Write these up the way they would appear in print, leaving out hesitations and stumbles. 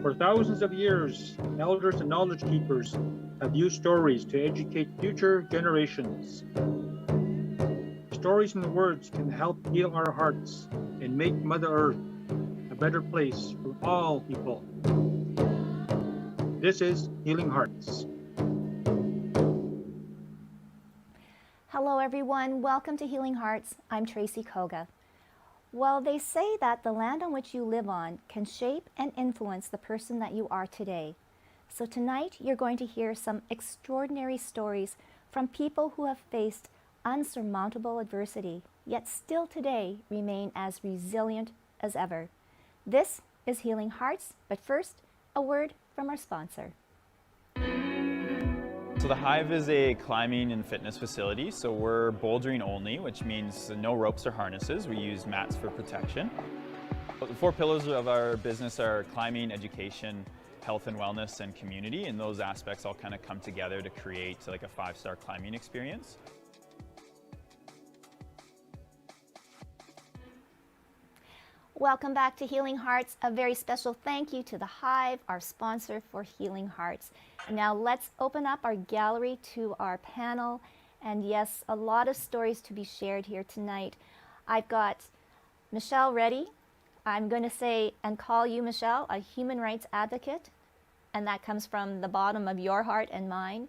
For thousands of years, elders and knowledge keepers have used stories to educate future generations. Stories and words can help heal our hearts and make Mother Earth a better place for all people. This is Healing Hearts. Hello everyone, welcome to Healing Hearts. I'm Tracy Koga. Well, they say that the land on which you live on can shape and influence the person that you are today. So tonight you're going to hear some extraordinary stories from people who have faced unsurmountable adversity, yet still today remain as resilient as ever. This is Healing Hearts, but first, a word from our sponsor. So the Hive is a climbing and fitness facility, so we're bouldering only, which means no ropes or harnesses. We use mats for protection. But the four pillars of our business are climbing, education, health and wellness, and community, and those aspects all kind of come together to create like a 5-star climbing experience. Welcome back to Healing Hearts. A very special thank you to the Hive, our sponsor for Healing Hearts. Now let's open up our gallery to our panel. And yes, a lot of stories to be shared here tonight. I've got Michelle Reddy. I'm going to say and call you, Michelle, a human rights advocate. And that comes from the bottom of your heart and mine.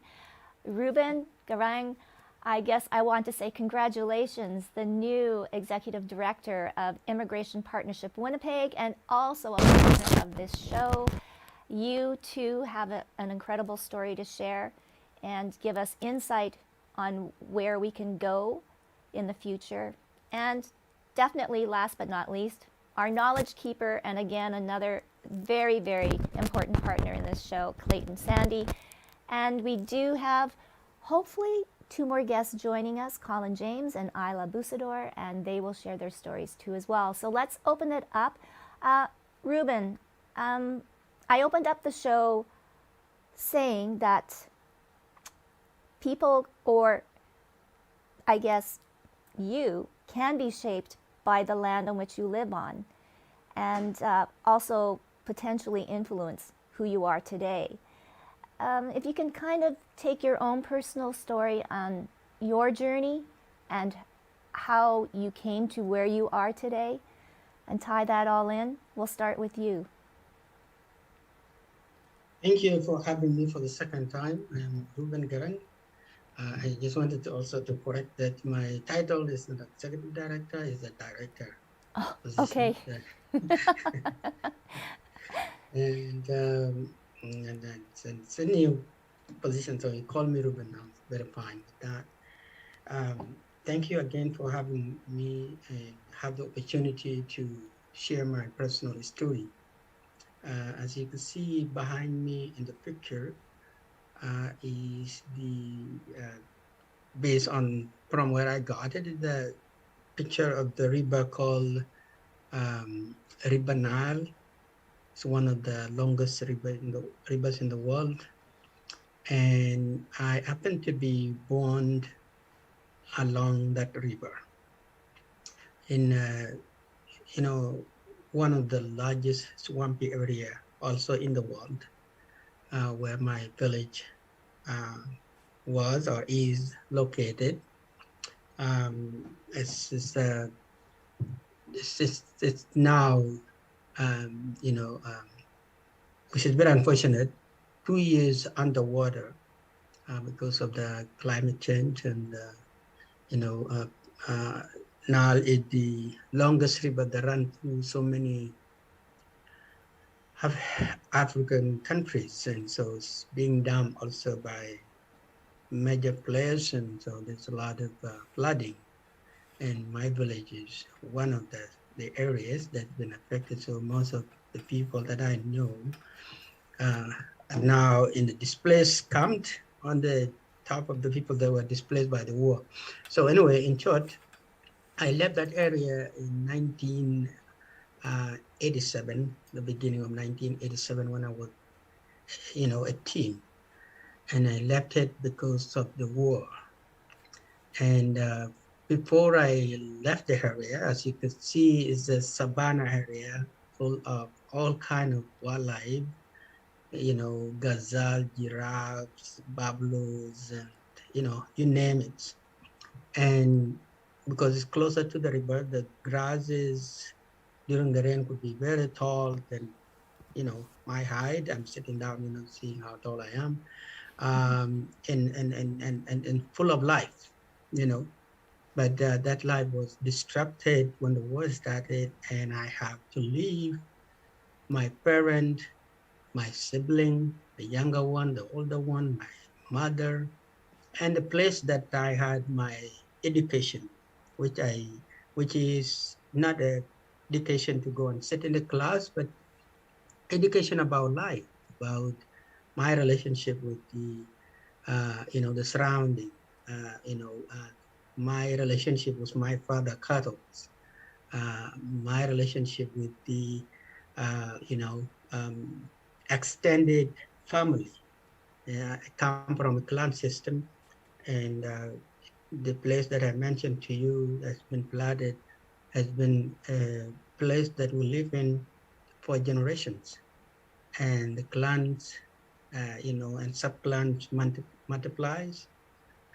Ruben Garang, I guess I want to say congratulations, the new Executive Director of Immigration Partnership Winnipeg and also a partner of this show. You too have an incredible story to share and give us insight on where we can go in the future. And definitely, last but not least, our knowledge keeper, and again, another very, very important partner in this show, Clayton Sandy. And we do have, hopefully, 2 more guests joining us, Colin James and Isla Busador, and they will share their stories too as well. So let's open it up. Ruben, I opened up the show saying that people, or I guess you, can be shaped by the land on which you live on, and also potentially influence who you are today. If you can kind of take your own personal story on your journey and how you came to where you are today and tie that all in, we'll start with you. Thank you for having me for the second time. I'm Ruben Garang. I just wanted to also to correct that my title is not executive director, it's a director. Oh, okay. And it's a new position, so you call me Ruben now. Very fine with that. Thank you again for having me and have the opportunity to share my personal story. As you can see behind me in the picture is the based on from where I got it, is the picture of the river called River Nile. It's one of the longest rivers in the world. And I happen to be born along that river in, one of the largest swampy area also in the world, where my village was or is located. It's now, which is very unfortunate, 2 years underwater because of the climate change. And, Nile is the longest river that runs through so many African countries. And so it's being dammed also by major players. And so there's a lot of flooding. And my village is one of the areas that's been affected. So most of the people that I know are now in the displaced camped on the top of the people that were displaced by the war. So anyway, in short, I left that area in 1987, the beginning of 1987, when I was, a teen. And I left it because of the war. And before I left the area, as you can see, is a savanna area full of all kind of wildlife gazelle, giraffes, buffaloes, and, you name it. And because it's closer to the river, the grasses during the rain could be very tall than, my height. I'm sitting down, seeing how tall I am, and full of life, you know. But that life was disrupted when the war started, and I have to leave my parent, my sibling, the younger one, the older one, my mother, and the place that I had my education, which I, which is not a education to go and sit in the class, but education about life, about my relationship with the surrounding, my relationship with my father, Catholics, my relationship with the, extended family. I come from a clan system, and the place that I mentioned to you has been flooded, has been a place that we live in for generations. And the clans, and sub-clans multiplies,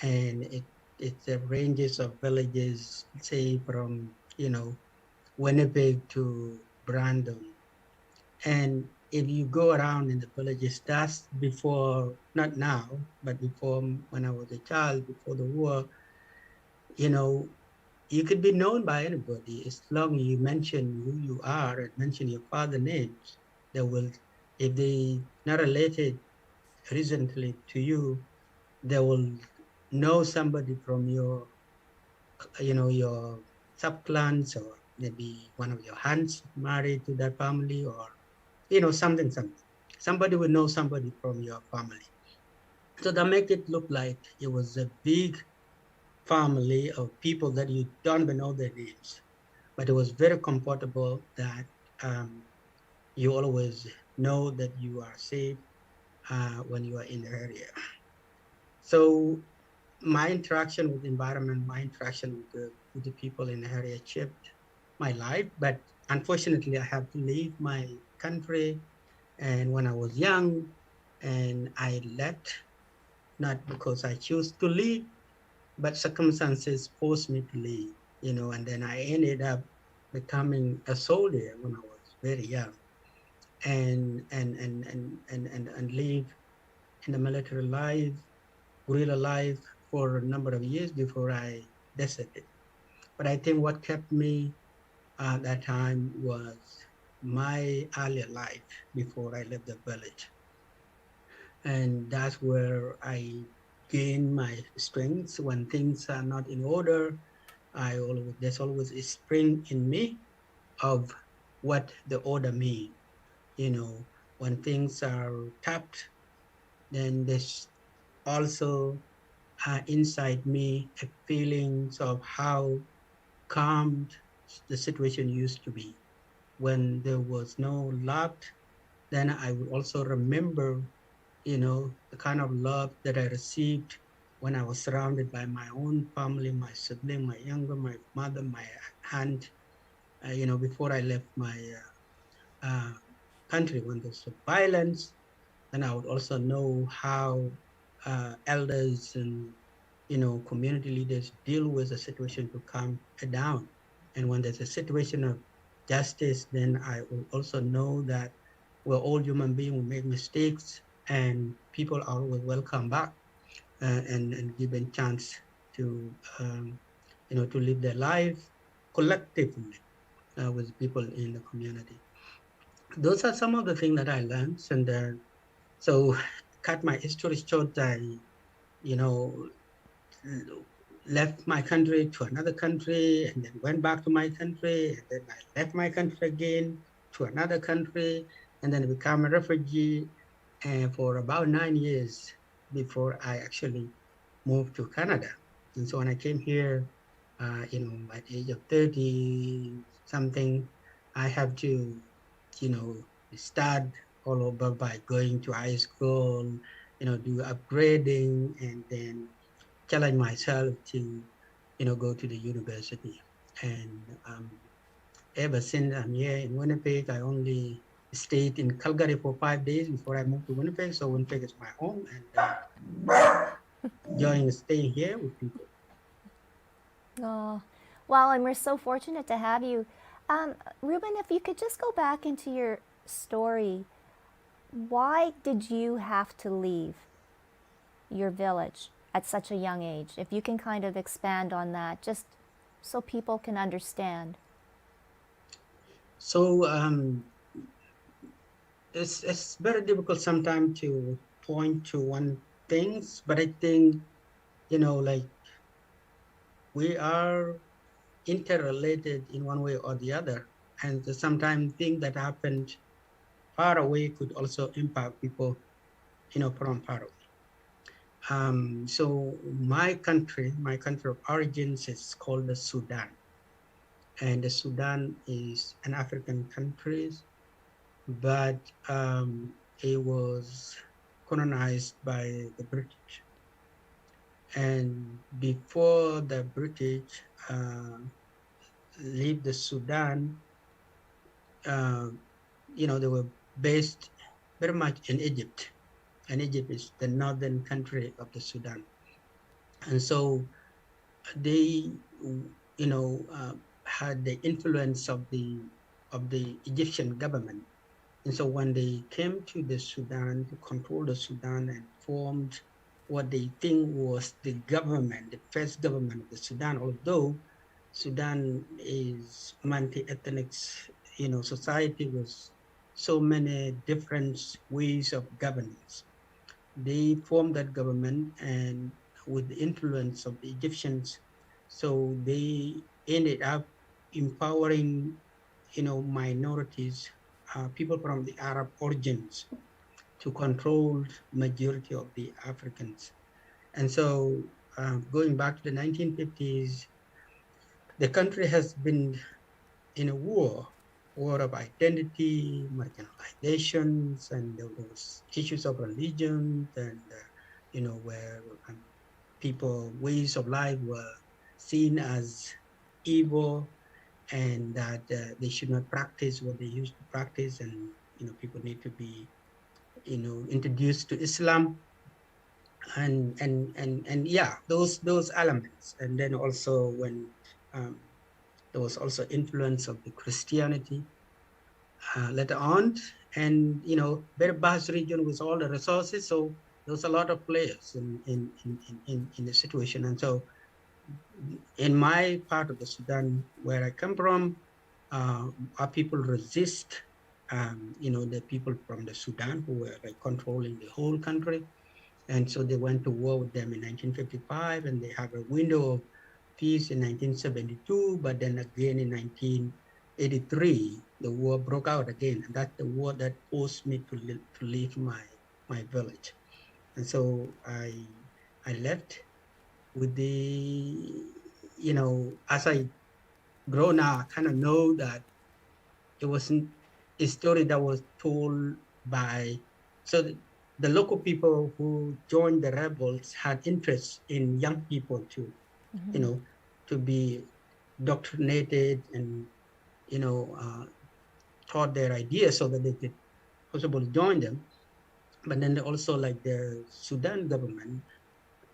and it's a ranges of villages, say from, Winnipeg to Brandon. And if you go around in the villages, that's before, not now, but before, when I was a child, before the war, you know, you could be known by anybody as long as you mention who you are and mention your father names. They will, if they not related recently to you, they will know somebody from your sub clans, or maybe one of your aunts married to that family, or something. Somebody will know somebody from your family. So that make it look like it was a big family of people that you don't even know their names. But it was very comfortable that um, you always know that you are safe when you are in the area. So my interaction with the environment, my interaction with the people in the area shaped my life. But unfortunately, I have to leave my country. And when I was young, and I left, not because I chose to leave, but circumstances forced me to leave, and then I ended up becoming a soldier when I was very young, and live in the military life, guerrilla life, for a number of years before I deserted. But I think what kept me at that time was my earlier life before I left the village. And that's where I gain my strengths when things are not in order. There's always a spring in me of what the order means. You know, when things are tapped, then there's also inside me a feelings of how calm the situation used to be. When there was no love, then I would also remember, the kind of love that I received when I was surrounded by my own family, my sibling, my younger, my mother, my aunt, before I left my uh, country. When there's violence, then I would also know how elders and, community leaders deal with a situation to calm it down. And when there's a situation of justice, then I will also know that we're all human beings, we make mistakes, and people are always welcome back, and given chance to, to live their life collectively with people in the community. Those are some of the things that I learned. And so, cut my history short, I, you know, left my country to another country, and then went back to my country, and then I left my country again to another country, and then become a refugee, and for about 9 years before I actually moved to Canada. And so when I came here, at the age of 30 something, I have to, you know, start all over by going to high school, do upgrading, and then challenge myself to, go to the university. And ever since I'm here in Winnipeg, I only stayed in Calgary for 5 days before I moved to Winnipeg. So Winnipeg is my home, and enjoying staying here with people. Oh, well, and we're so fortunate to have you. Ruben, if you could just go back into your story, why did you have to leave your village at such a young age? If you can kind of expand on that, just so people can understand. So it's very difficult sometimes to point to one things, but I think, like we are interrelated in one way or the other, and sometimes things that happened far away could also impact people, from far away. So my country of origins is called the Sudan, and the Sudan is an African country, but it was colonized by the British. And before the British leave the Sudan, uh, they were based very much in Egypt, and Egypt is the northern country of the Sudan. And so they, had the influence of the Egyptian government. And so when they came to the Sudan to control the Sudan and formed what they think was the government, the first government of the Sudan, although Sudan is multi-ethnic, society with so many different ways of governance. They formed that government and with the influence of the Egyptians. So they ended up empowering, minorities, people from the Arab origins, to control majority of the Africans. And so going back to the 1950s, the country has been in a war of identity, marginalizations, and there was issues of religion, and where people ways of life were seen as evil, and that they should not practice what they used to practice, and people need to be introduced to Islam, and yeah, those elements. And then also when there was also influence of the Christianity later on, and very vast region with all the resources. So there was a lot of players in the situation. And so in my part of the Sudan, where I come from, our people resist, the people from the Sudan who were like controlling the whole country. And so they went to war with them in 1955, and they have a window of peace in 1972, but then again in 1983, the war broke out again. And that's the war that forced me to leave my village. And so I left with the, as I grow now, I kind of know that it wasn't a story that was told by, so the local people who joined the rebels had interest in young people to, to be indoctrinated and, taught their ideas so that they could possibly join them. But then also like the Sudan government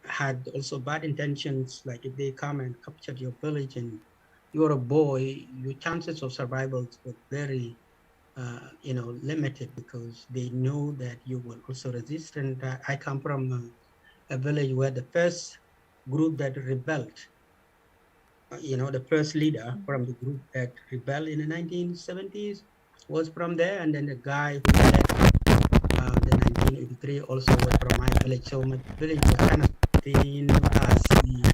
had also bad intentions, like if they come and capture your village and you're a boy, your chances of survival were very limited, because they know that you will also resist. And I come from a village where the first group that rebelled, the first leader from the group that rebelled in the 1970s was from there. And then the guy who led the 1983 also was from my village. So my village was kind of seen as the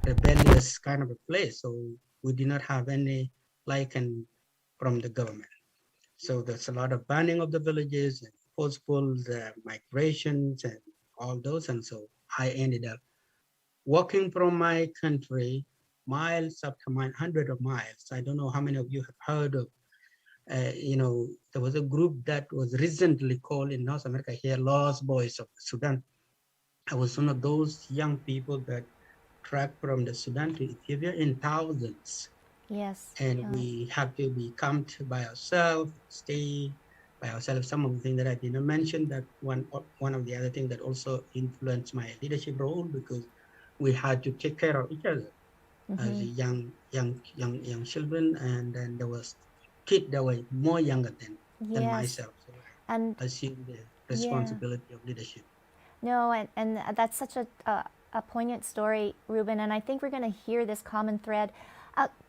rebellious kind of a place. So we did not have any liking from the government. So there's a lot of banning of the villages and forceful migrations and all those. And so I ended up walking from my country miles after mile, hundreds of miles. I don't know how many of you have heard of, there was a group that was recently called in North America here, Lost Boys of Sudan. I was one of those young people that tracked from the Sudan to Ethiopia in thousands. Yes. And we had to be camped by ourselves, stay by ourselves. Some of the things that I didn't mention, that one of the other things that also influenced my leadership role, because we had to take care of each other as a young children, and then there was kids that were more younger than Yes. myself. So And I assumed the yeah. responsibility of leadership. No, and that's such a poignant story, Ruben, and I think we're going to hear this common thread.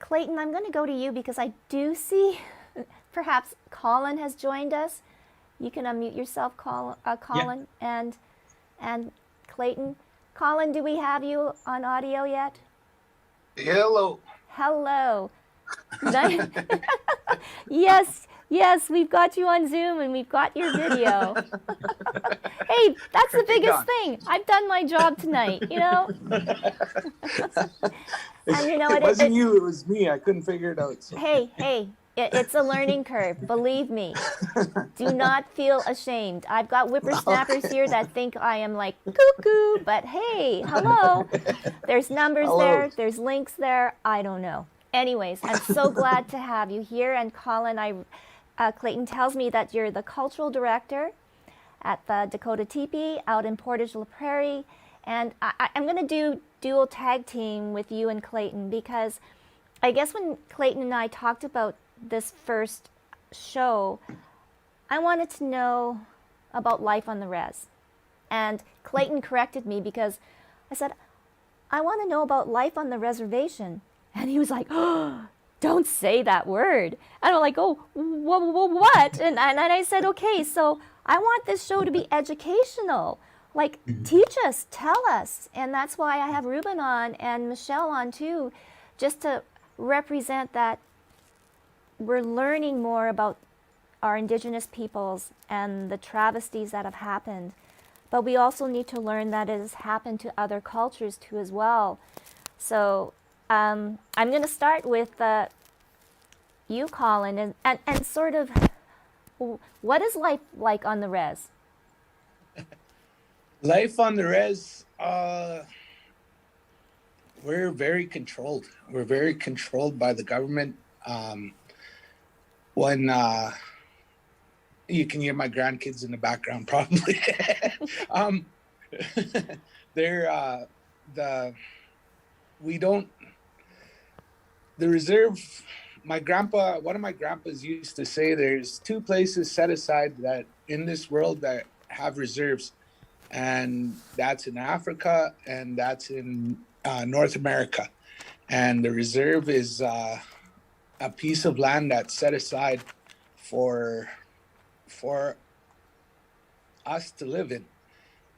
Clayton, I'm going to go to you because I do see perhaps Colin has joined us. You can unmute yourself, Colin, and Clayton. Colin, do we have you on audio yet? Hello. Hello. Yes, yes, we've got you on Zoom and we've got your video. Hey, that's the biggest thing. I've done my job tonight, you know? And you know It wasn't you, it was me. I couldn't figure it out. So. Hey, it's a learning curve. Believe me. Do not feel ashamed. I've got whippersnappers here that think I am like cuckoo, but hey, hello. There's numbers there, there's links there. I don't know. Anyways, I'm so glad to have you here. And Colin, Clayton tells me that you're the cultural director at the Dakota Teepee out in Portage la Prairie. And I'm going to do dual tag team with you and Clayton, because I guess when Clayton and I talked about this first show, I wanted to know about life on the res. And Clayton corrected me because I said, I want to know about life on the reservation. And he was like, oh, don't say that word. And I'm like, oh, what? And I said, okay, so I want this show to be educational. Like, teach us, tell us. And that's why I have Ruben on and Michelle on too, just to represent that we're learning more about our Indigenous peoples and the travesties that have happened. But we also need to learn that it has happened to other cultures too as well. So I'm going to start with you, Colin, and sort of, what is life like on the res? Life on the res, we're very controlled. We're very controlled by the government. When you can hear my grandkids in the background, probably. The reserve, one of my grandpas used to say there's two places set aside that in this world that have reserves, and that's in Africa and that's in North America. And the reserve is a piece of land that's set aside for us to live in.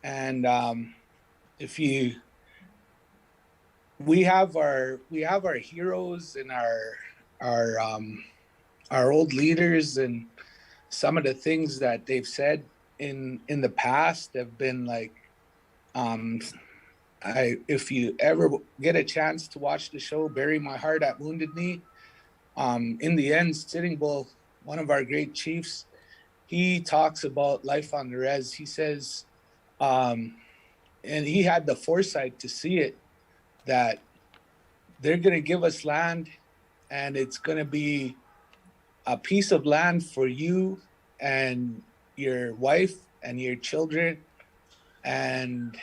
And we have our heroes and our old leaders, and some of the things that they've said in the past have been like, if you ever get a chance to watch the show Bury My Heart at Wounded Knee, in the end, Sitting Bull, one of our great chiefs, he talks about life on the res. He says, and he had the foresight to see it, that they're going to give us land, and it's going to be a piece of land for you and your wife and your children, and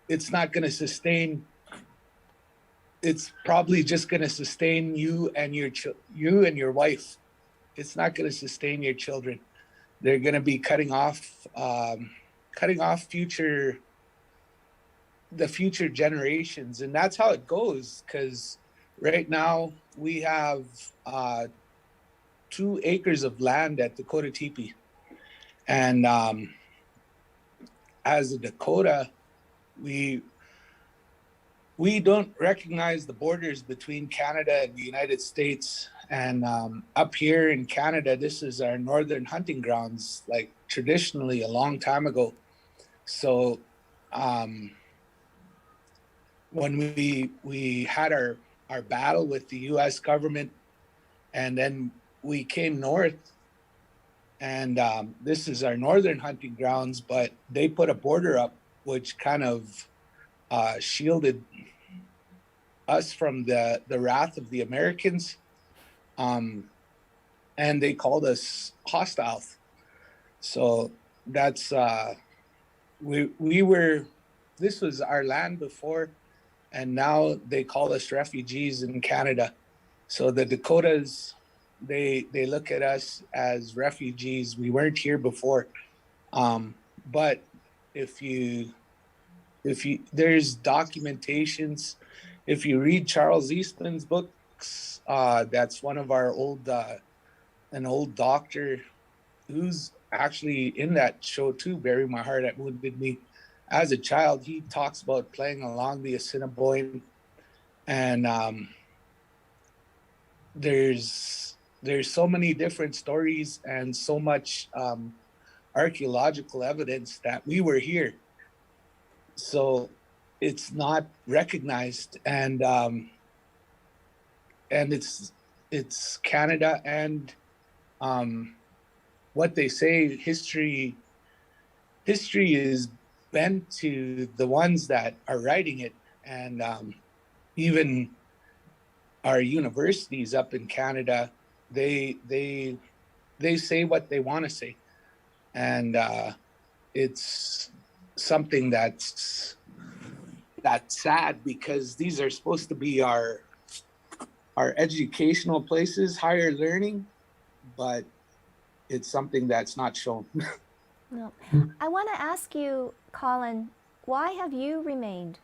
it's not going to sustain. It's probably just going to sustain you and your wife. It's not going to sustain your children. They're going to be cutting off the future generations, and that's how it goes. Because right now we have 2 acres of land at Dakota Teepee, and as a Dakota, we don't recognize the borders between Canada and the United States. And up here in Canada, this is our northern hunting grounds, like traditionally a long time ago. So when we had our battle with the US government, and then we came north, and this is our northern hunting grounds, but they put a border up which kind of shielded us from the wrath of the Americans, and they called us hostile. So that's we were, this was our land before, and now they call us refugees in Canada. So the Dakotas, they look at us as refugees. We weren't here before. But if you there's documentations, if you read Charles Eastman's books, that's one of our old an old doctor who's actually in that show too, Bury My Heart at Wounded Knee. As a child, he talks about playing along the Assiniboine, and there's so many different stories and so much archaeological evidence that we were here. So it's not recognized, and it's Canada, and what they say, history is bent to the ones that are writing it, and even our universities up in Canada, they say what they want to say, and it's something that's sad, because these are supposed to be our educational places, higher learning, but it's something that's not shown. No. I want to ask you, Colin, why have you remained?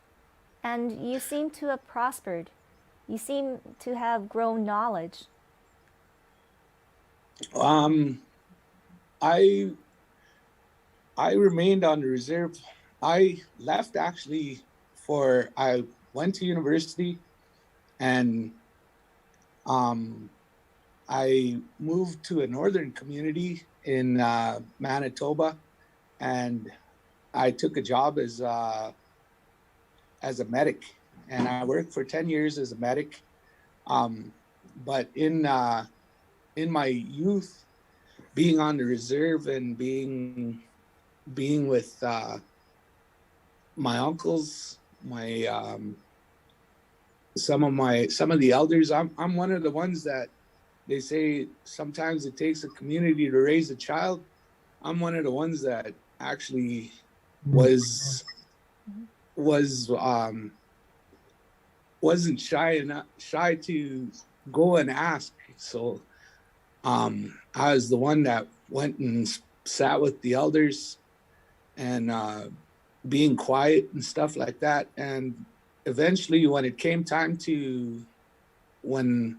And you seem to have prospered. You seem to have grown knowledge. I remained on the reserve. I left actually I went to university, and I moved to a northern community in Manitoba, and I took a job as a medic, and I worked for 10 years as a medic. But in my youth, being on the reserve and being with my uncles, some of the elders, I'm one of the ones that they say sometimes it takes a community to raise a child. I'm one of the ones that actually wasn't shy to go and ask. So I was the one that went and sat with the elders, and being quiet and stuff like that. And eventually, when it came time when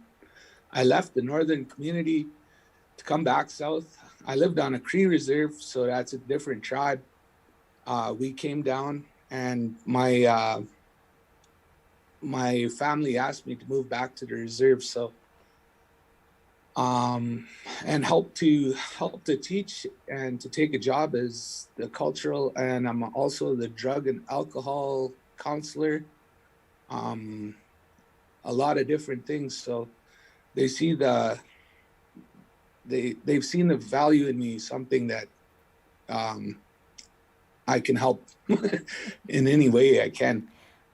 I left the northern community to come back south, I lived on a Cree reserve, so that's a different tribe. We came down, and my family asked me to move back to the reserve, so and help to teach and to take a job as the cultural, and I'm also the drug and alcohol counselor, a lot of different things. So they see they've seen the value in me, something that I can help in any way I can.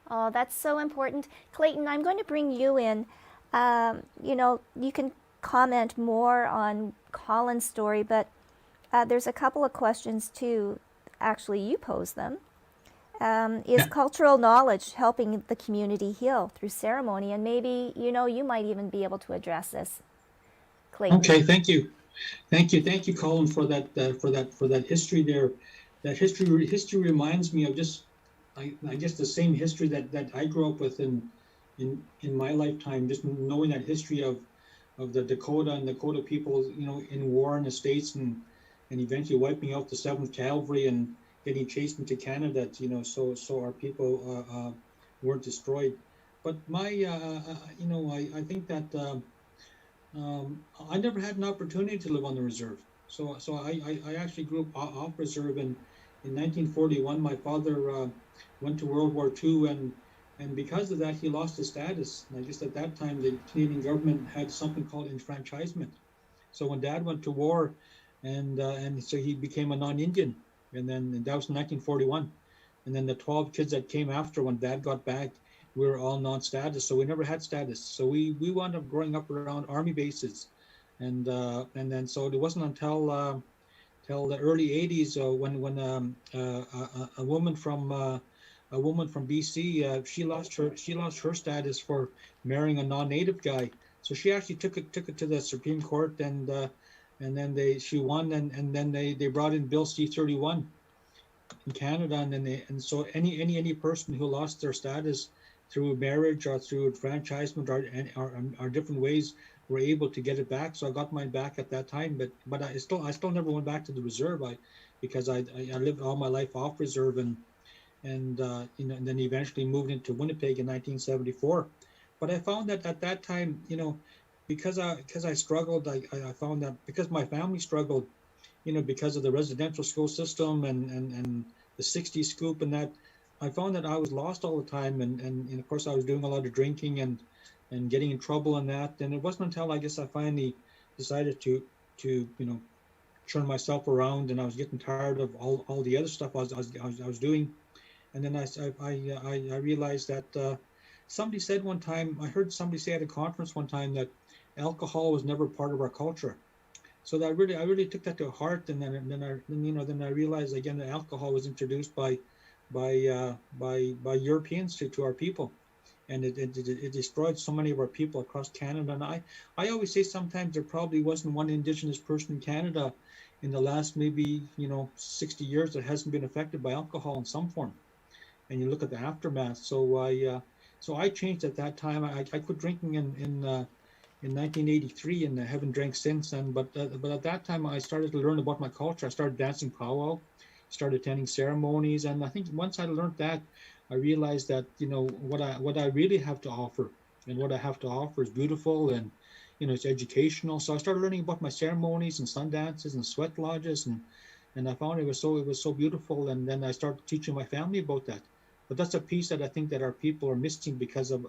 Oh, that's so important. Clayton, I'm going to bring you in. You can comment more on Colin's story, but there's a couple of questions too. Actually, you pose them. Is cultural knowledge helping the community heal through ceremony? And maybe, you might even be able to address this, Clayton. Okay, thank you, Colin, for that history there. That history reminds me of I guess the same history that I grew up with in my lifetime. Just knowing that history of the Dakota and Dakota people, in war in the States, and eventually wiping out the 7th Cavalry and getting chased into Canada, so our people weren't destroyed. But I think that I never had an opportunity to live on the reserve. So I actually grew up off reserve, and in 1941 my father went to World War II, and because of that he lost his status. And I guess at that time the Canadian government had something called enfranchisement. So when Dad went to war, and so he became a non-Indian, and then that was in 1941. And then the 12 kids that came after, when Dad got back, we were all non-status, so we never had status. So we wound up growing up around army bases, and then so it wasn't until till the early 80s, when a woman from BC, she lost her status for marrying a non-native guy. So she actually took it to the Supreme Court, and then she won, and then they brought in Bill C-31 in Canada, and then so any person who lost their status through marriage or through enfranchisement or different ways were able to get it back. So I got mine back at that time, but I still never went back to the reserve. Because I lived all my life off reserve, and and then eventually moved into Winnipeg in 1974. But I found that at that time, because I struggled, I found that because my family struggled, because of the residential school system and the 60s scoop and that, I found that I was lost all the time, and of course I was doing a lot of drinking and getting in trouble and that. And it wasn't until I guess I finally decided to turn myself around, and I was getting tired of all the other stuff I was doing. And then I realized that somebody said one time, I heard somebody say at a conference one time that alcohol was never part of our culture. So that I really took that to heart, and then I realized again that alcohol was introduced by Europeans to our people, and it destroyed so many of our people across Canada. And I always say sometimes there probably wasn't one Indigenous person in Canada in the last maybe 60 years that hasn't been affected by alcohol in some form. And you look at the aftermath. So I changed at that time. I quit drinking in 1983, and I haven't drank since. But at that time I started to learn about my culture. I started dancing powwow, started attending ceremonies, and I think once I learned that, I realized that what I really have to offer, and what I have to offer is beautiful, and it's educational. So I started learning about my ceremonies and sun dances and sweat lodges, and I found it was so beautiful. And then I started teaching my family about that. But that's a piece that I think that our people are missing because of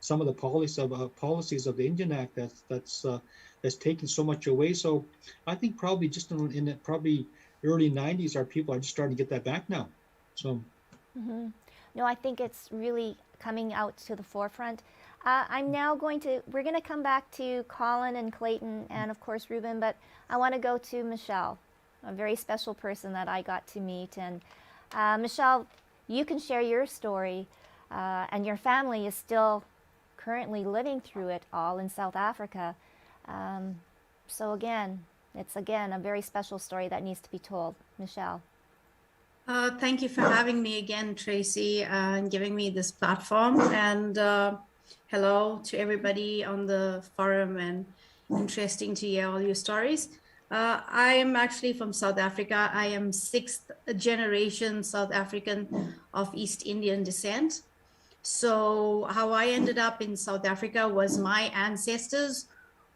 some of the policies of the Indian Act that's taken so much away. So I think probably just in the probably early 90s, our people are just starting to get that back now. So. Mm-hmm. No, I think it's really coming out to the forefront. We're going to come back to Colin and Clayton and of course Ruben, but I want to go to Michelle, a very special person that I got to meet. And Michelle, you can share your story, and your family is still currently living through it all in South Africa. So again, it's a very special story that needs to be told. Michelle. Thank you for having me again, Tracy, and giving me this platform. And hello to everybody on the forum, and interesting to hear all your stories. I am actually from South Africa. I am 6th generation South African of East Indian descent. So how I ended up in South Africa was my ancestors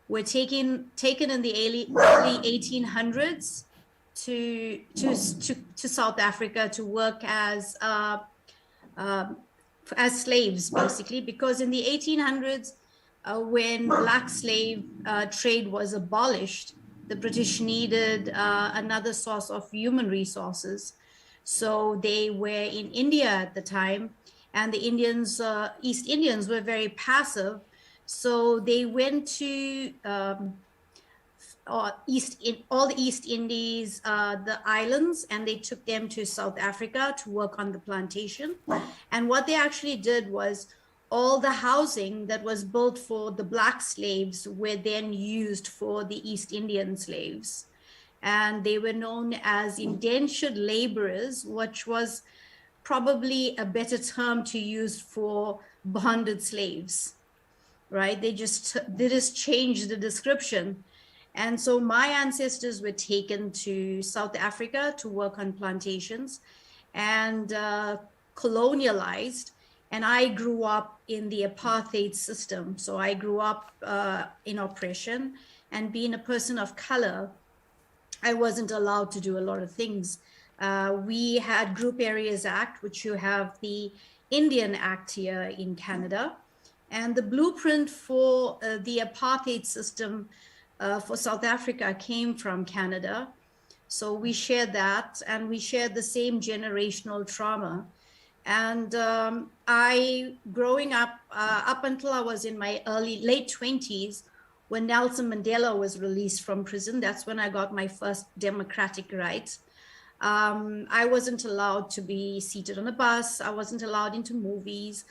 were taken in the early 1800s to South Africa to work as slaves, basically, because in the 1800s, when black slave trade was abolished, the British needed another source of human resources. So they were in India at the time, and the East Indians were very passive. So they went to all the East Indies, the islands, and they took them to South Africa to work on the plantation. And what they actually did was all the housing that was built for the black slaves were then used for the East Indian slaves. And they were known as indentured laborers, which was probably a better term to use for bonded slaves, right? They just changed the description. And so my ancestors were taken to South Africa to work on plantations and colonialized. And I grew up in the apartheid system. So I grew up in oppression, and being a person of color, I wasn't allowed to do a lot of things. We had Group Areas Act, which you have the Indian Act here in Canada. And the blueprint for the apartheid system for South Africa came from Canada. So we shared that, and we shared the same generational trauma. And growing up, up until I was in my late 20s, when Nelson Mandela was released from prison, that's when I got my first democratic rights. I wasn't allowed to be seated on a bus. I wasn't allowed into movies.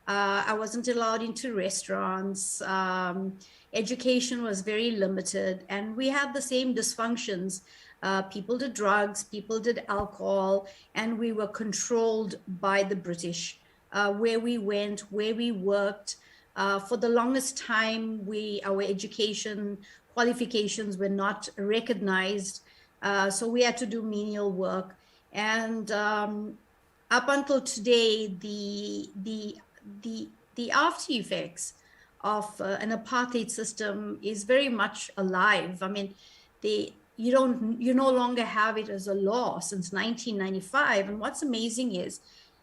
I wasn't allowed into restaurants. Education was very limited, and we had the same dysfunctions. People did drugs, people did alcohol, and we were controlled by the British. Where we went, where we worked. For the longest time, our education qualifications were not recognized. So we had to do menial work. And up until today, the after effects of an apartheid system is very much alive. I mean, you no longer have it as a law since 1995. And what's amazing is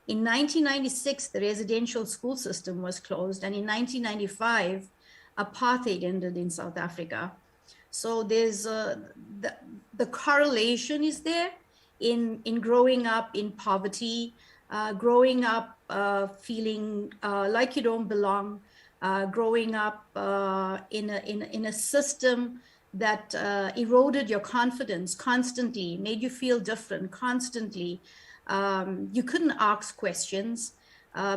in 1996, the residential school system was closed. And in 1995, apartheid ended in South Africa. So there's the correlation is there in growing up in poverty, growing up feeling like you don't belong, growing up in a system that eroded your confidence constantly, made you feel different constantly. You couldn't ask questions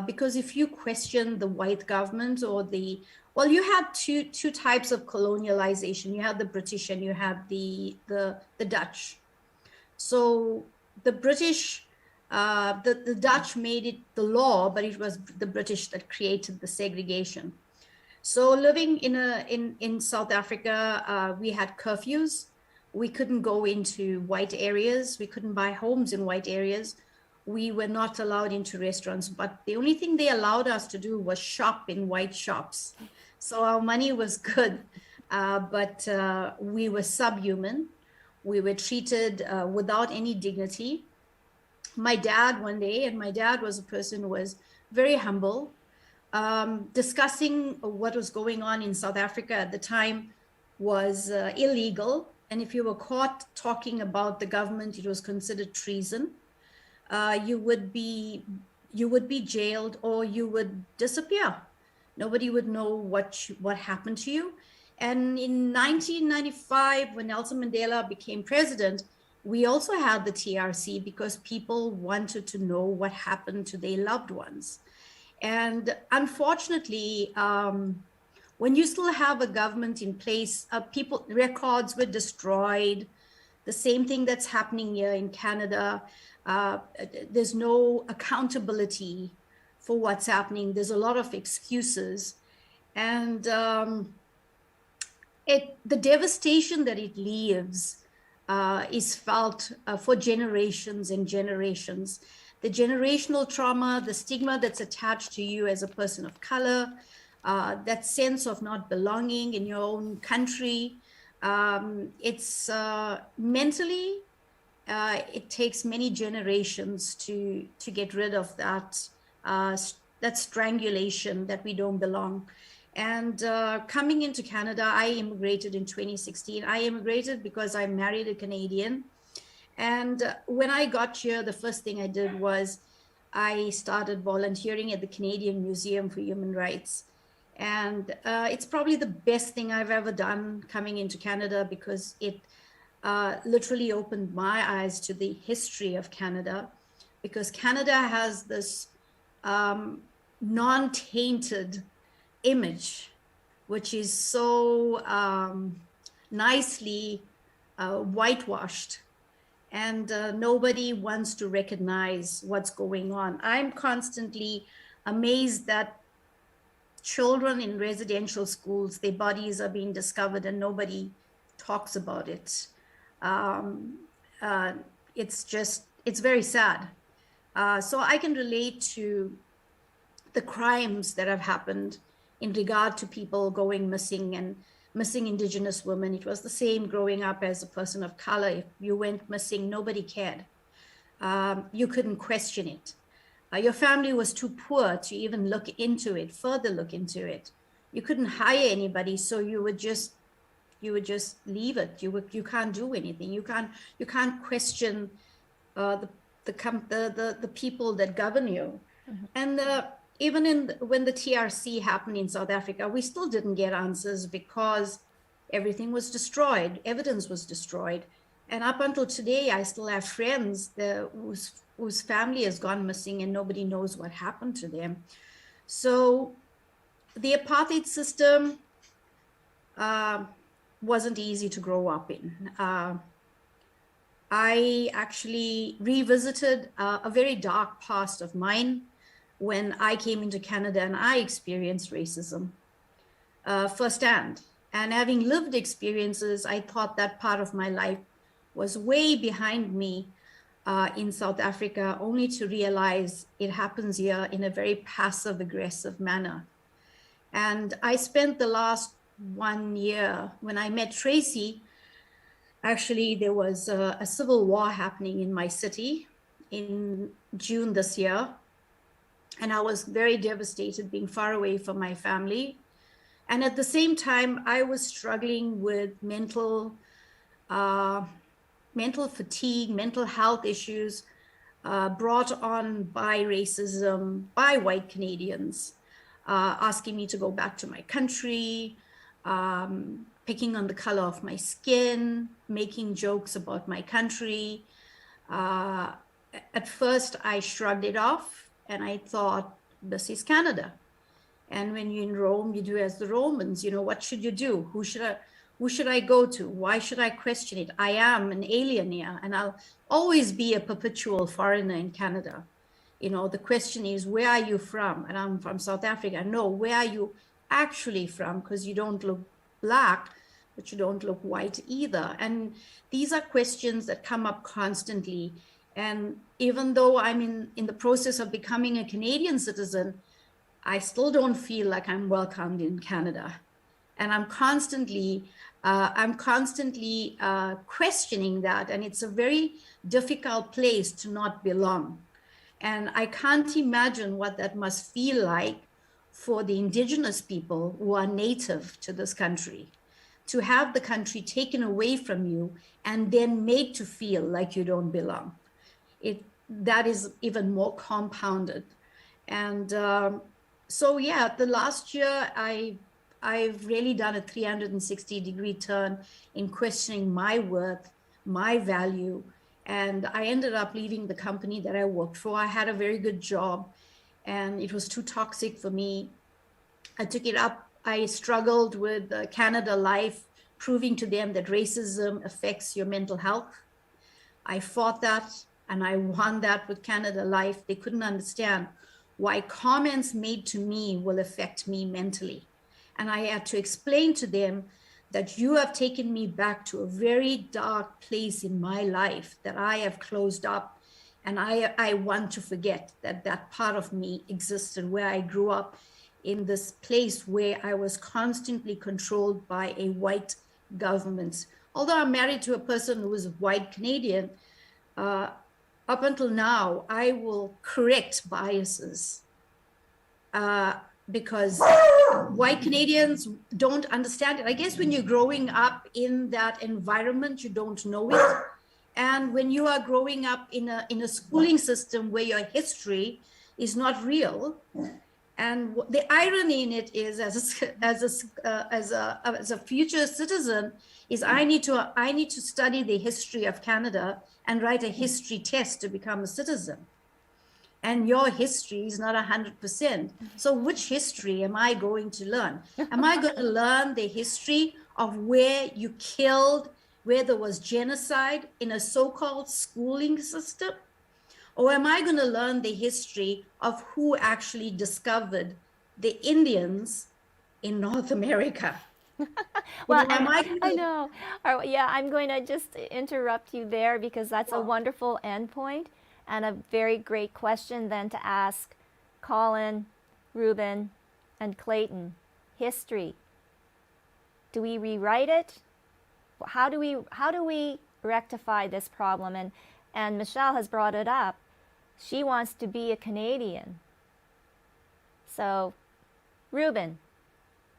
because if you questioned the white government or well, you had two types of colonialization. You had the British and you had the Dutch. So the British, the Dutch made it the law, but it was the British that created the segregation. So living in South Africa, we had curfews. We couldn't go into white areas. We couldn't buy homes in white areas. We were not allowed into restaurants, but the only thing they allowed us to do was shop in white shops. So our money was good, but we were subhuman. We were treated without any dignity. My dad one day, and my dad was a person who was very humble, discussing what was going on in South Africa at the time was illegal. And if you were caught talking about the government, it was considered treason. You would be jailed or you would disappear. Nobody would know what happened to you. And in 1995, when Nelson Mandela became president, we also had the TRC because people wanted to know what happened to their loved ones. And unfortunately, when you still have a government in place, records were destroyed. The same thing that's happening here in Canada. There's no accountability for what's happening. There's a lot of excuses. And the devastation that it leaves is felt for generations and generations. The generational trauma, the stigma that's attached to you as a person of color, that sense of not belonging in your own country. It's mentally, it takes many generations to get rid of that strangulation that we don't belong. And coming into Canada, I immigrated in 2016. I immigrated because I married a Canadian. And when I got here, the first thing I did was I started volunteering at the Canadian Museum for Human Rights. And it's probably the best thing I've ever done coming into Canada because it literally opened my eyes to the history of Canada, because Canada has this non-tainted image, which is so nicely whitewashed, and nobody wants to recognize what's going on. I'm constantly amazed that children in residential schools, their bodies are being discovered and nobody talks about it. It's very sad. So I can relate to the crimes that have happened in regard to people going missing and missing Indigenous women. It was the same growing up as a person of color. If you went missing, nobody cared. You couldn't question it. Your family was too poor to even look into it, further look into it. You couldn't hire anybody, so you would just leave it. You can't do anything. You can't question the people that govern you. Mm-hmm. And even when the TRC happened in South Africa, we still didn't get answers because everything was destroyed, evidence was destroyed. And up until today, I still have friends whose family has gone missing and nobody knows what happened to them. So the apartheid system wasn't easy to grow up in. I actually revisited a very dark past of mine when I came into Canada and I experienced racism firsthand. And having lived experiences, I thought that part of my life was way behind me in South Africa, only to realize it happens here in a very passive aggressive manner. And I spent the last 1 year, when I met Tracy, actually there was a civil war happening in my city in June this year. And I was very devastated being far away from my family. And at the same time, I was struggling with mental fatigue, mental health issues brought on by racism, by white Canadians, asking me to go back to my country, picking on the color of my skin, making jokes about my country. At first, I shrugged it off and I thought, this is Canada. And when you're in Rome, you do as the Romans. You know, what should you do? Who should I go to? Why should I question it? I am an alien here, and I'll always be a perpetual foreigner in Canada. You know, the question is, where are you from? And I'm from South Africa. No, where are you actually from? Because you don't look Black, but you don't look white either. And these are questions that come up constantly. And even though I'm in the process of becoming a Canadian citizen, I still don't feel like I'm welcomed in Canada. And I'm constantly questioning that. And it's a very difficult place to not belong. And I can't imagine what that must feel like for the Indigenous people who are native to this country, to have the country taken away from you and then made to feel like you don't belong. That is even more compounded. And so yeah, the last year I've really done a 360-degree turn in questioning my worth, my value, and I ended up leaving the company that I worked for. I had a very good job and it was too toxic for me. I took it up. I struggled with Canada Life, proving to them that racism affects your mental health. I fought that and I won that with Canada Life. They couldn't understand why comments made to me will affect me mentally. And I had to explain to them that you have taken me back to a very dark place in my life that I have closed up. And I want to forget that part of me existed, where I grew up in this place where I was constantly controlled by a white government. Although I'm married to a person who is white Canadian, up until now, I will correct biases because white Canadians don't understand it. I guess when you're growing up in that environment, you don't know it. And when you are growing up in a schooling system where your history is not real, and the irony in it is, as a future citizen, is I need to study the history of Canada and write a history test to become a citizen. And your history is not 100%. So which history am I going to learn? Am I going to learn the history of where you killed, where there was genocide in a so-called schooling system? Or am I going to learn the history of who actually discovered the Indians in North America? Well, I know. Yeah, I'm going to just interrupt you there because that's a wonderful endpoint and a very great question then to ask Colin, Ruben, and Clayton. History. Do we rewrite it? How do we rectify this problem? And Michelle has brought it up. She wants to be a Canadian. So, Ruben,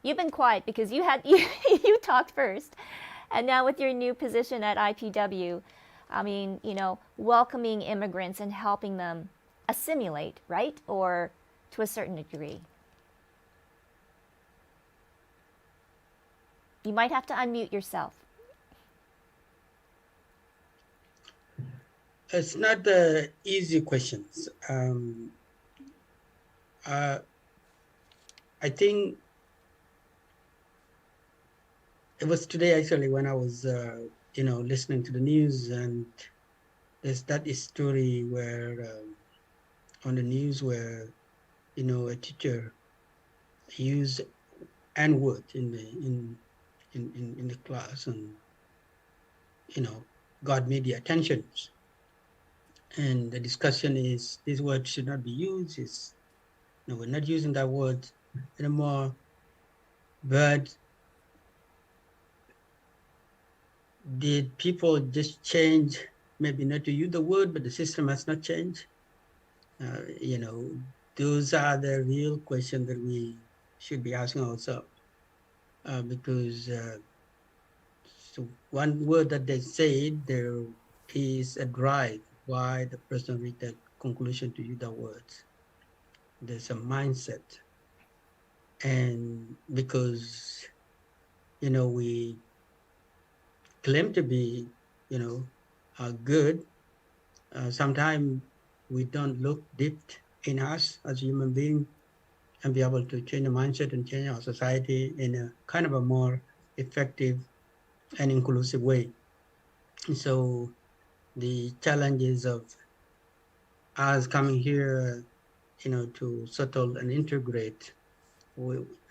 you've been quiet because you talked first. And now with your new position at IPW, I mean, you know, welcoming immigrants and helping them assimilate, right? Or to a certain degree. You might have to unmute yourself. It's not easy questions. I think it was today actually when I was, listening to the news, and there's that story where on the news where, a teacher used N-word in the class, and got media attentions. And the discussion is this word should not be used. We're not using that word anymore. But did people just change, maybe not to use the word, but the system has not changed? Those are the real questions that we should be asking ourselves. Because so one word that they said, there is a drive why the person reached that conclusion to use the words. There's a mindset. And because, we claim to be, good, sometimes we don't look deep in us as human beings and be able to change the mindset and change our society in a kind of a more effective and inclusive way. And so the challenges of us coming here, to settle and integrate,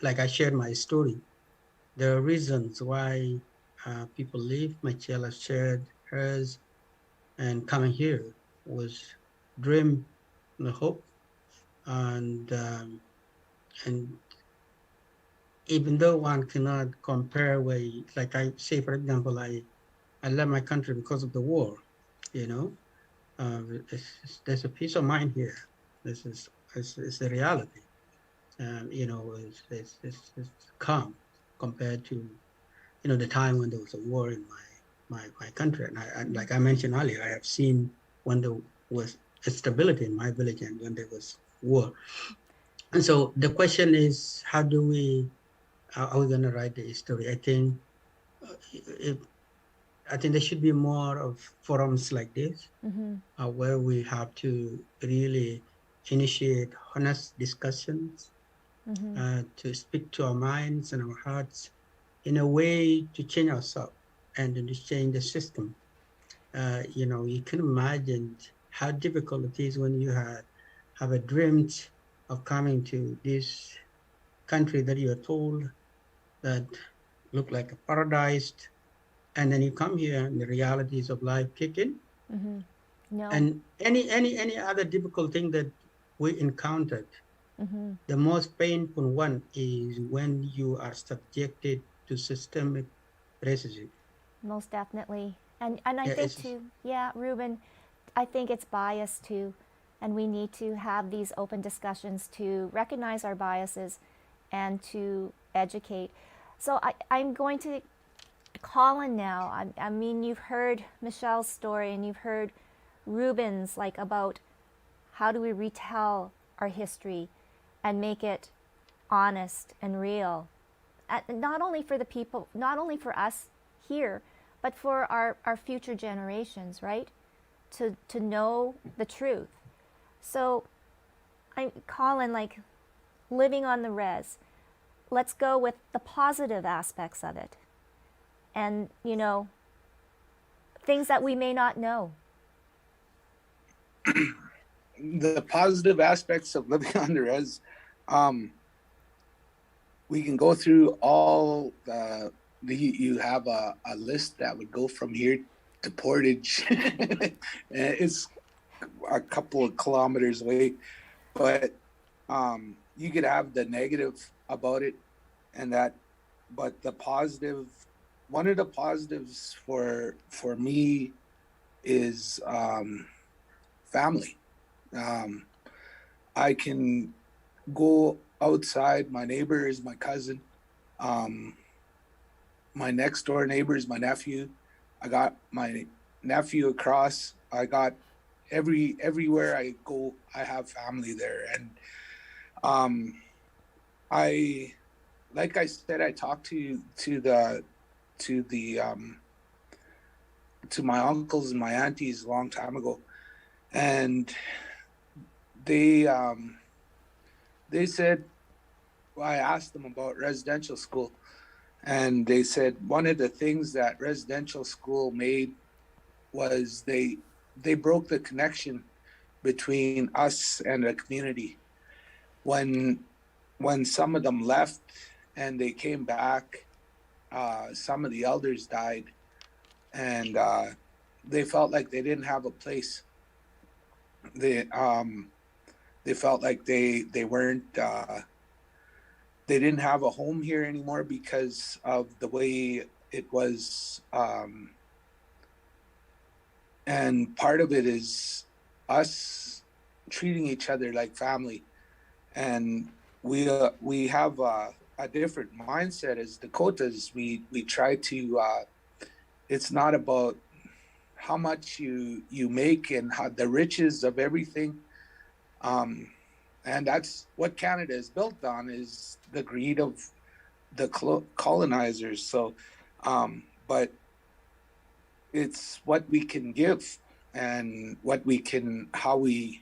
like I shared my story, there are reasons why people leave. Michelle has shared hers, and coming here was dream and hope, and even though one cannot compare where, like I say, for example, I left my country because of the war, you know, there's a peace of mind here. This is it's the reality. It's calm compared to, the time when there was a war in my country. And like I mentioned earlier, I have seen when there was stability in my village and when there was war. And so the question is, how are we going to write the history? I think there should be more of forums like this, where we have to really initiate honest discussions, to speak to our minds and our hearts in a way to change ourselves and to change the system. You can imagine how difficult it is when you have a dream of coming to this country that you are told that look like a paradise, and then you come here and the realities of life kick in. No. And any other difficult thing that we encountered, the most painful one is when you are subjected to systemic racism. Most definitely. And I Yeah, think too, yeah, Ruben, I think it's bias too. And we need to have these open discussions to recognize our biases and to educate. So I'm going to call in now. I mean, you've heard Michelle's story and you've heard Ruben's, like, about how do we retell our history and make it honest and real. Not only for the people, not only for us here, but for our future generations, right? To know the truth. So I'm calling, like, living on the res. Let's go with the positive aspects of it. And, things that we may not know. The positive aspects of living on the res, we can go through all you have a list that would go from here to Portage. It's a couple of kilometers away, but you could have the negative about it and that, but the positive, one of the positives for me is family. I can go outside. My neighbor is my cousin. My next door neighbor is my nephew. I got my nephew across. I got everywhere I go, I have family there. And I like I said, I talked to my uncles and my aunties a long time ago, and they said, well, I asked them about residential school, and they said one of the things that residential school made was they broke the connection between us and the community. When some of them left and they came back, some of the elders died, and they felt like they didn't have a place. They felt like they weren't they didn't have a home here anymore because of the way it was. And part of it is us treating each other like family, and we have a different mindset as Dakotas. We try to. It's not about how much you make and how the riches of everything. And that's what Canada is built on, is the greed of the colonizers. So, but it's what we can give and what we can, how we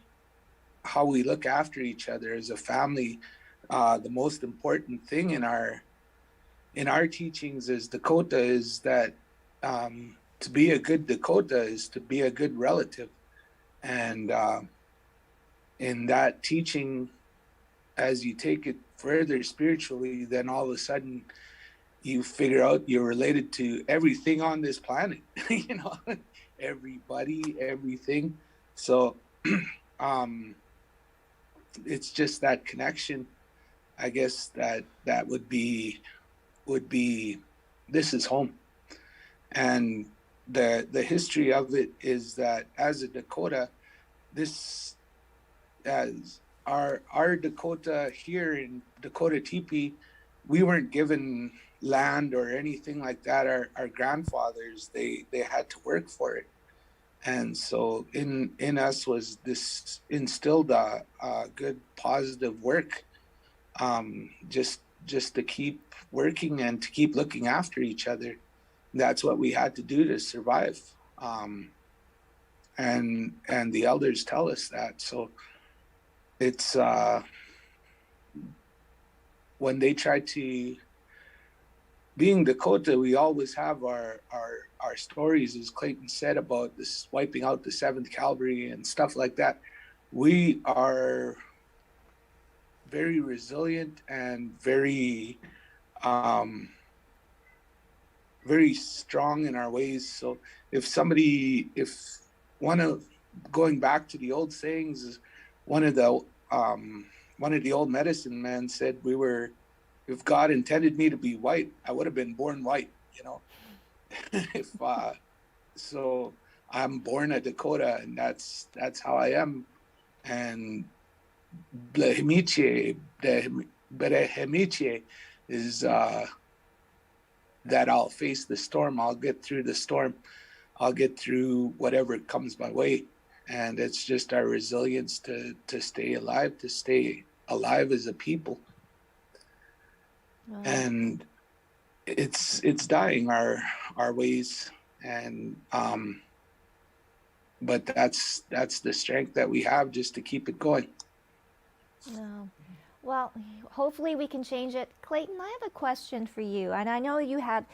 look after each other as a family. The most important thing in our teachings as Dakota is that to be a good Dakota is to be a good relative. And in that teaching, as you take it further spiritually, then all of a sudden you figure out you're related to everything on this planet, you know, everybody, everything. So it's just that connection, I guess, that would be this is home. And the history of it is that as a Dakota, this, as our Dakota here in Dakota Teepee, we weren't given land or anything like that. Our grandfathers, they had to work for it. And so in us was this instilled a good positive work, just to keep working and to keep looking after each other. That's what we had to do to survive. And the elders tell us that. So it's when they try to, being Dakota, we always have our stories, as Clayton said, about this wiping out the 7th Cavalry and stuff like that. We are very resilient and very very strong in our ways. So if going back to the old sayings, is one of the old medicine men said, if God intended me to be white, I would have been born white, you know. So I'm born a Dakota, and that's how I am. And Blehemiche is that I'll face the storm. I'll get through the storm. I'll get through whatever comes my way. And it's just our resilience to stay alive as a people. Wow. And it's dying, our ways. And but that's the strength that we have, just to keep it going. No. Well, hopefully we can change it. Clayton, I have a question for you. And I know you had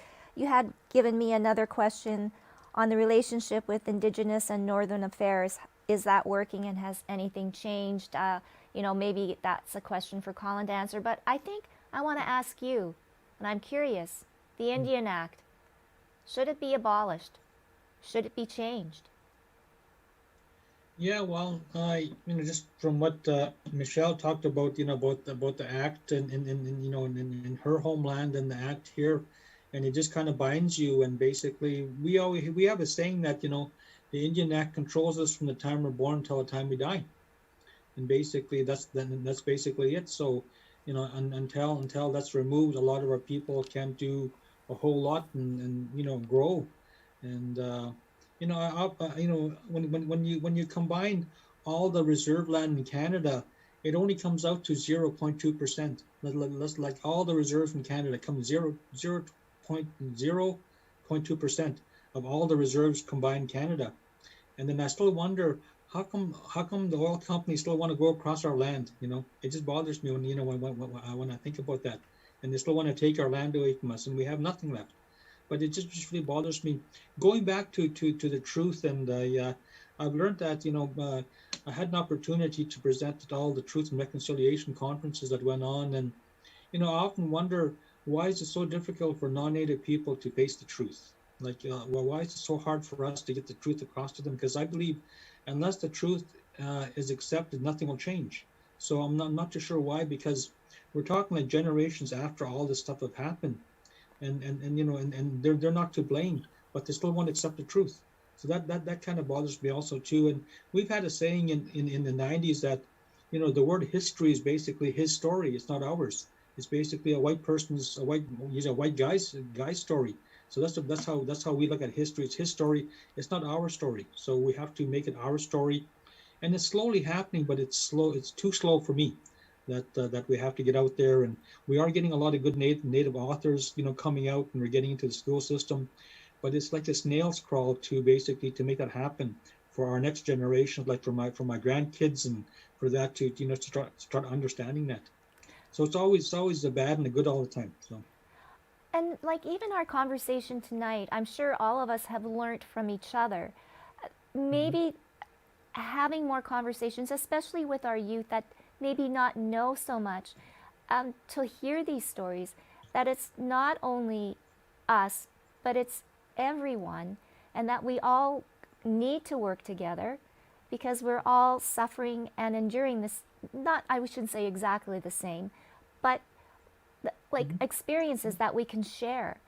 given me another question on the relationship with Indigenous and Northern Affairs. Is that working, and has anything changed? Maybe that's a question for Colin to answer. But I think I want to ask you, and I'm curious, the Indian Act, should it be abolished? Should it be changed? Yeah, well, just from what Michelle talked about, about the act and in her homeland and the act here, and it just kind of binds you. And basically, we have a saying that the Indian Act controls us from the time we're born until the time we die, and basically that's basically it. So, until that's removed, a lot of our people can't do a whole lot and grow, and when you combine all the reserve land in Canada, it only comes out to 0.2%. Like all the reserves in Canada come 0.2% of all the reserves combined in Canada. And then I still wonder how come the oil companies still want to go across our land? It just bothers me when I think about that. And they still want to take our land away from us, and we have nothing left. But it just really bothers me. Going back to the truth, and I've learned that I had an opportunity to present at all the Truth and Reconciliation conferences that went on, and I often wonder, why is it so difficult for non-native people to face the truth? Like, well, why is it so hard for us to get the truth across to them? Because I believe unless the truth is accepted, nothing will change. So I'm not too sure why, because we're talking like generations after all this stuff have happened, and they're not to blame, but they still won't accept the truth. So that kind of bothers me also too. And we've had a saying in the 90s that the word history is basically his story. It's not ours. It's basically a white guy's story. So that's how we look at history. It's his story. It's not our story. So we have to make it our story, and it's slowly happening, but it's slow. It's too slow for me. That we have to get out there, and we are getting a lot of good native authors, coming out, and we're getting into the school system, but it's like a snail's crawl to basically to make that happen for our next generation, like for my grandkids, and for that to start understanding that. So it's always the bad and the good all the time. So. And like even our conversation tonight, I'm sure all of us have learned from each other. Maybe having more conversations, especially with our youth that maybe not know so much, to hear these stories, that it's not only us, but it's everyone, and that we all need to work together because we're all suffering and enduring this, I shouldn't say exactly the same, but like experiences that we can share.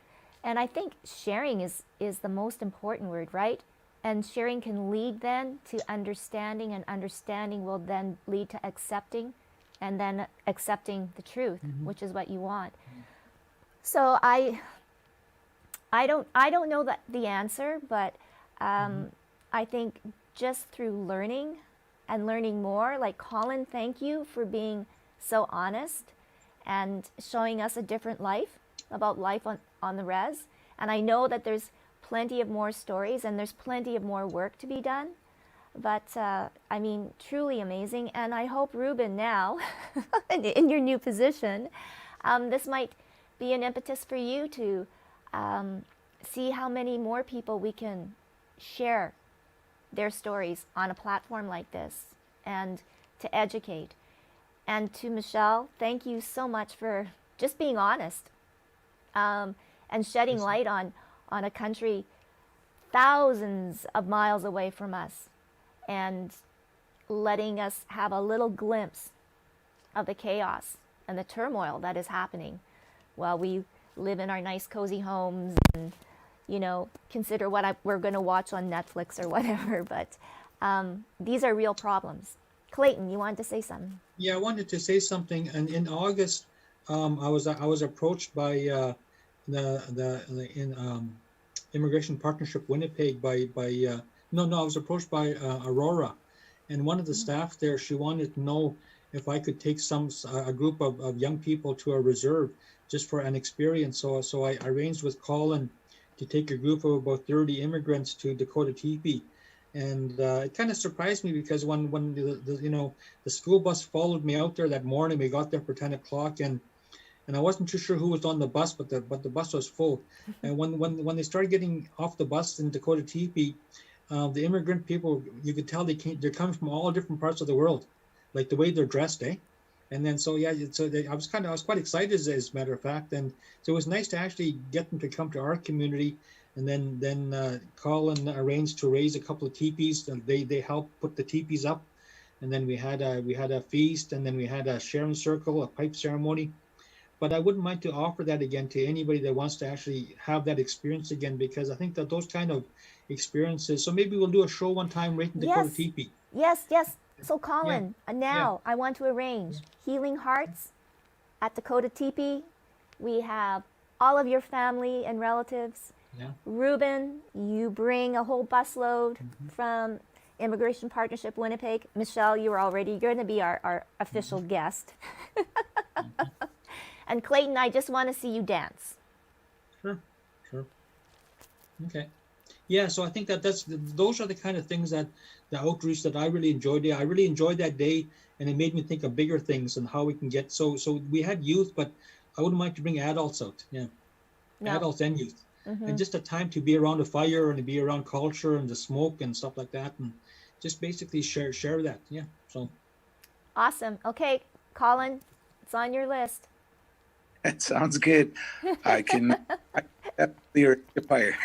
And I think sharing is the most important word, right? And sharing can lead then to understanding, and understanding will then lead to accepting, and then accepting the truth, which is what you want. So I don't know the answer, but I think just through learning and learning more, like Colin, thank you for being so honest and showing us a different life, about life on the res. And I know that there's plenty of more stories and there's plenty of more work to be done. But I mean, truly amazing. And I hope, Ruben, now, in your new position, this might be an impetus for you to see how many more people we can share their stories on a platform like this, and to educate. And to Michelle, thank you so much for just being honest, and shedding light on a country thousands of miles away from us, and letting us have a little glimpse of the chaos and the turmoil that is happening while we live in our nice cozy homes and consider what we're going to watch on Netflix or whatever. But these are real problems. Clayton, you wanted to say something? Yeah, I wanted to say something. And in August, I was approached by the Immigration Partnership Winnipeg I was approached by Aurora, and one of the staff there. She wanted to know if I could take a group of young people to a reserve just for an experience. So I arranged with Colin to take a group of about 30 immigrants to Dakota Teepee. And it kind of surprised me, because when the school bus followed me out there that morning, we got there for 10 o'clock, and I wasn't too sure who was on the bus, but the bus was full. And when they started getting off the bus in Dakota Teepee, the immigrant people, you could tell they're coming from all different parts of the world, like the way they're dressed, eh? And then I was quite excited, as a matter of fact, and so it was nice to actually get them to come to our community. And then Colin arranged to raise a couple of teepees, and they helped put the teepees up. And then we had a feast, and then we had a sharing circle, a pipe ceremony. But I wouldn't mind to offer that again to anybody that wants to actually have that experience again, because I think that those kind of experiences. So maybe we'll do a show one time right in Dakota Teepee. Yes. So Colin, now I want to arrange Healing Hearts at Dakota Teepee. We have all of your family and relatives. Yeah. Ruben, you bring a whole busload from Immigration Partnership Winnipeg. Michelle, you're going to be our official guest. And Clayton, I just want to see you dance. Sure. Okay. Yeah, so I think those are the kind of things that the outreach that I really enjoyed. I really enjoyed that day, and it made me think of bigger things and how we can get. So we had youth, but I wouldn't mind to bring adults out. Yeah, No. adults and youth, and just a time to be around a fire and to be around culture and the smoke and stuff like that, and just basically share that. Yeah. So. Awesome. Okay, Colin, it's on your list. That sounds good. I definitely aspire.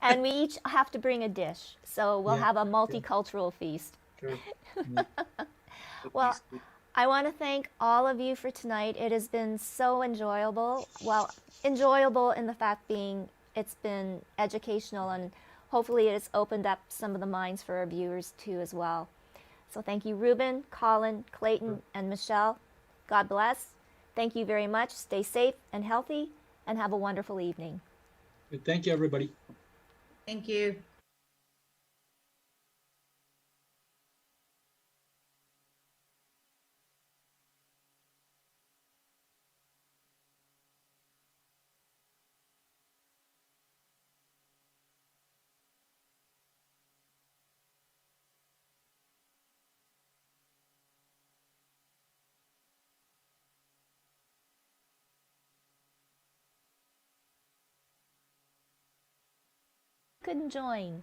And we each have to bring a dish, so we'll have a multicultural feast. Sure. Well, I want to thank all of you for tonight. It has been so enjoyable. Well, enjoyable in the fact being it's been educational, and hopefully it has opened up some of the minds for our viewers too as well. So thank you, Ruben, Colin, Clayton, and Michelle. God bless. Thank you very much. Stay safe and healthy, and have a wonderful evening. Thank you, everybody. Thank you. Couldn't join.